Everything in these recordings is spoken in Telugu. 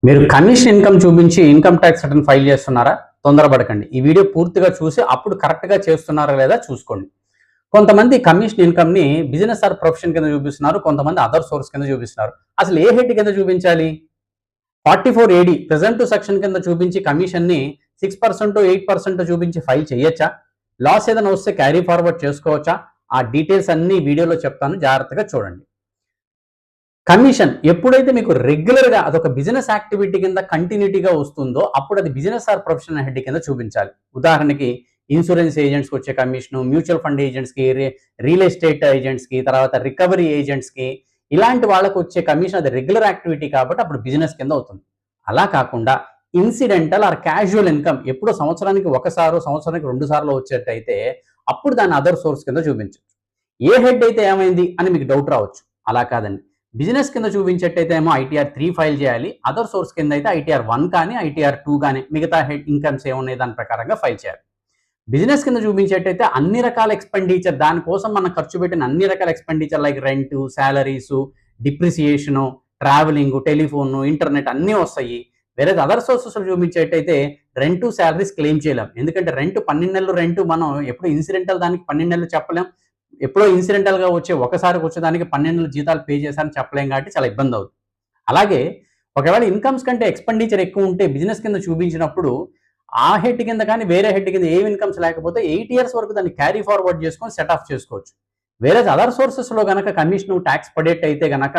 మీరు కమిషన్ ఇన్కమ్ చూపించి ఇన్కమ్ ట్యాక్స్ రిటర్న్ ఫైల్ చేస్తున్నారా? తొందరపడకండి. ఈ వీడియో పూర్తిగా చూసి అప్పుడు కరెక్ట్‌గా చేస్తున్నారా లేదా చూసుకోండి. కొంతమంది కమిషన్ ఇన్కమ్‌ని బిజినెస్ ఆర్ ప్రొఫెషన్ కింద చూపిస్తున్నారు. కొంతమంది అదర్ సోర్స్ కింద చూపిస్తున్నారు. అసలు ఏ హెడ్ కింద చూపించాలి? 44 ఏడీ ప్రెజెంట్ టు సెక్షన్ కింద చూపించి కమిషన్‌ని 6% 8% చూపించి ఫైల్ చేయొచ్చా? లాస్ ఏదైనా వస్తే క్యారీ ఫార్వర్డ్ చేసుకోవచ్చా? ఆ డీటెయిల్స్ అన్నీ వీడియోలో చెప్తాను. జాగ్రత్తగా చూడండి. కమిషన్ ఎప్పుడైతే మీకు రెగ్యులర్‌గా అదొక బిజినెస్ యాక్టివిటీ కింద కంటిన్యూటీగా వస్తుందో, అప్పుడు అది బిజినెస్ ఆర్ ప్రొఫెషనల్ హెడ్ కింద చూపించాలి. ఉదాహరణకి ఇన్స్యూరెన్స్ ఏజెంట్స్‌కి వచ్చే కమిషను, మ్యూచువల్ ఫండ్ ఏజెంట్స్‌కి, రియల్ ఎస్టేట్ ఏజెంట్స్‌కి, తర్వాత రికవరీ ఏజెంట్స్‌కి ఇలాంటి వాళ్ళకి వచ్చే కమిషన్ అది రెగ్యులర్ యాక్టివిటీ కాబట్టి అప్పుడు బిజినెస్ కింద అవుతుంది. అలా కాకుండా ఇన్సిడెంటల్ ఆర్ క్యాజువల్ ఇన్కమ్ ఎప్పుడో సంవత్సరానికి ఒకసారో, సంవత్సరానికి 2 సార్లు వచ్చేట్టయితే అప్పుడు దాన్ని అదర్ సోర్స్ కింద చూపించొచ్చు. ఏ హెడ్ అయితే ఏమైంది అని మీకు డౌట్ రావచ్చు. అలా కాదండి. బిజినెస్ కింద చూపించేట్టయితే ఏమో ఐటీఆర్ 3 ఫైల్ చేయాలి. అదర్ సోర్స్ కింద అయితే ఐటీఆర్ 1 కానీ, ఐటీఆర్ 2 గాని మిగతా హెడ్ ఇన్కమ్స్ ఏమున్నాయి దాని ప్రకారంగా ఫైల్ చేయాలి. బిజినెస్ కింద చూపించేట్టయితే అన్ని రకాల ఎక్స్‌పెండిచర్ దానికోసం మనం ఖర్చు పెట్టిన అన్ని రకాల expenditure like rent, salaries, depreciation, travelling, telephone, internet అన్నీ వస్తాయి. వేరేది అదర్ సోర్సెస్‌లో చూపించేట్టయితే రెంటు, సాలరీస్ క్లెయిమ్ చేయలేం. ఎందుకంటే 12 నెలలు రెంటు మనం ఎప్పుడు ఇన్సిడెంటల్ దానికి 12 నెలలు చెప్పలేం. ఎప్పుడో ఇన్సిడెంటల్‌గా వచ్చే ఒకసారికి వచ్చేదానికి 12 నెలలు జీతాలు పే చేశారని చెప్పలేం కాబట్టి చాలా ఇబ్బంది అవుతుంది. అలాగే ఒకవేళ ఇన్కమ్స్ కంటే ఎక్స్‌పెండిచర్ ఎక్కువ ఉంటే బిజినెస్ కింద చూపించినప్పుడు ఆ హెడ్ కింద కానీ వేరే హెడ్ కింద ఏం ఇన్కమ్స్ లేకపోతే 8 ఇయర్స్ వరకు దాన్ని క్యారీ ఫార్వర్డ్ చేసుకొని సెట్ ఆఫ్ చేసుకోవచ్చు. వేరేస్ అదర్ సోర్సెస్‌లో గనక కమిషన్ టాక్స్ పడేట్టయితే గనక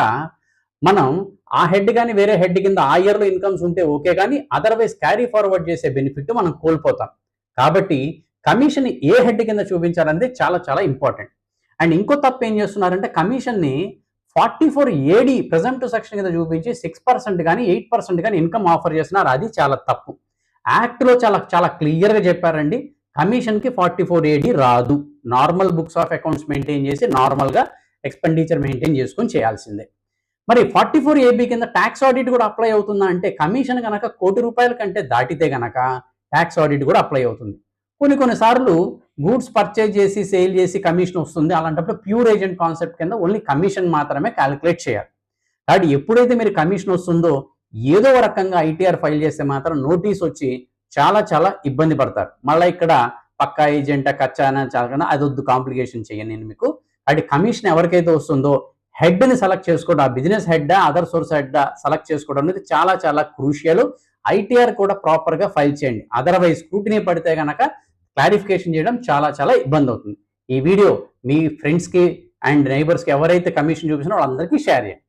మనం ఆ హెడ్ గాని వేరే హెడ్ కింద ఆ ఇయర్‌లో ఇన్కమ్స్ ఉంటే ఓకే గానీ అదర్‌వైజ్ క్యారీ ఫార్వర్డ్ చేసే బెనిఫిట్ మనం కోల్పోతాం. కాబట్టి కమిషన్ ఏ హెడ్ కింద చూపించాలనేది చాలా చాలా ఇంపార్టెంట్. అండ్ ఇంకో తప్పు ఏం చేస్తున్నారంటే కమిషన్‌ని 44 ఏడీ ప్రెజెంట్ టు సెక్షన్ కింద చూపించి 6% గాని, 8% గాని ఇన్కమ్ ఆఫర్ చేస్తున్నారు. అది చాలా తప్పు. యాక్ట్‌లో చాలా చాలా క్లియర్‌గా చెప్పారండి. కమిషన్‌కి 44 ఏడీ రాదు. Normal books of accounts maintain చేసి నార్మల్‌గా ఎక్స్‌పెండిచర్ మెయింటైన్ చేసుకొని చేయాల్సిందే. మరి 44 ఏబీ కింద టాక్స్ ఆడిట్ కూడా అప్లై అవుతుందా అంటే కమిషన్ గనక ₹1,00,00,000 కంటే దాటితే గనక టాక్స్ ఆడిట్ కూడా అప్లై అవుతుంది. కొన్ని కొన్ని సార్లు గూడ్స్ పర్చేజ్ చేసి, సేల్ చేసి కమిషన్ వస్తుంది. అలాంటప్పుడు ప్యూర్ ఏజెంట్ కాన్సెప్ట్ కింద ఓన్లీ కమిషన్ మాత్రమే కాలిక్యులేట్ చేయాలి. కాబట్టి ఎప్పుడైతే మీరు కమిషన్ వస్తుందో ఏదో ఒక రకంగా ఐటీఆర్ ఫైల్ చేస్తే మాత్రం నోటీస్ వచ్చి చాలా చాలా ఇబ్బంది పడతారు. మళ్ళా ఇక్కడ పక్కా ఏజెంటా, కచ్చానా, చాలనా అదొద్దు కాంప్లికేషన్ చేయను నేను మీకు. కాబట్టి కమిషన్ ఎవరికైతే వస్తుందో హెడ్‌ని సెలెక్ట్ చేసుకోవడం. ఆ బిజినెస్ హెడ్డా, అదర్ సోర్స్ హెడ్డా సెలెక్ట్ చేసుకోవడం అనేది చాలా చాలా క్రూషియల్. ఐటీఆర్ కూడా ప్రాపర్‌గా ఫైల్ చేయండి. అదర్‌వైజ్ స్క్రూటినీ పడితే గనక క్లారిఫికేషన్ చేయడం చాలా చాలా ఇబ్బందవుతుంది. ఈ వీడియో మీ ఫ్రెండ్స్‌కి అండ్ నైబర్స్‌కి ఎవరైతే కమిషన్ చూపిస్తున్నారో వాళ్ళందరికీ షేర్ చేయండి.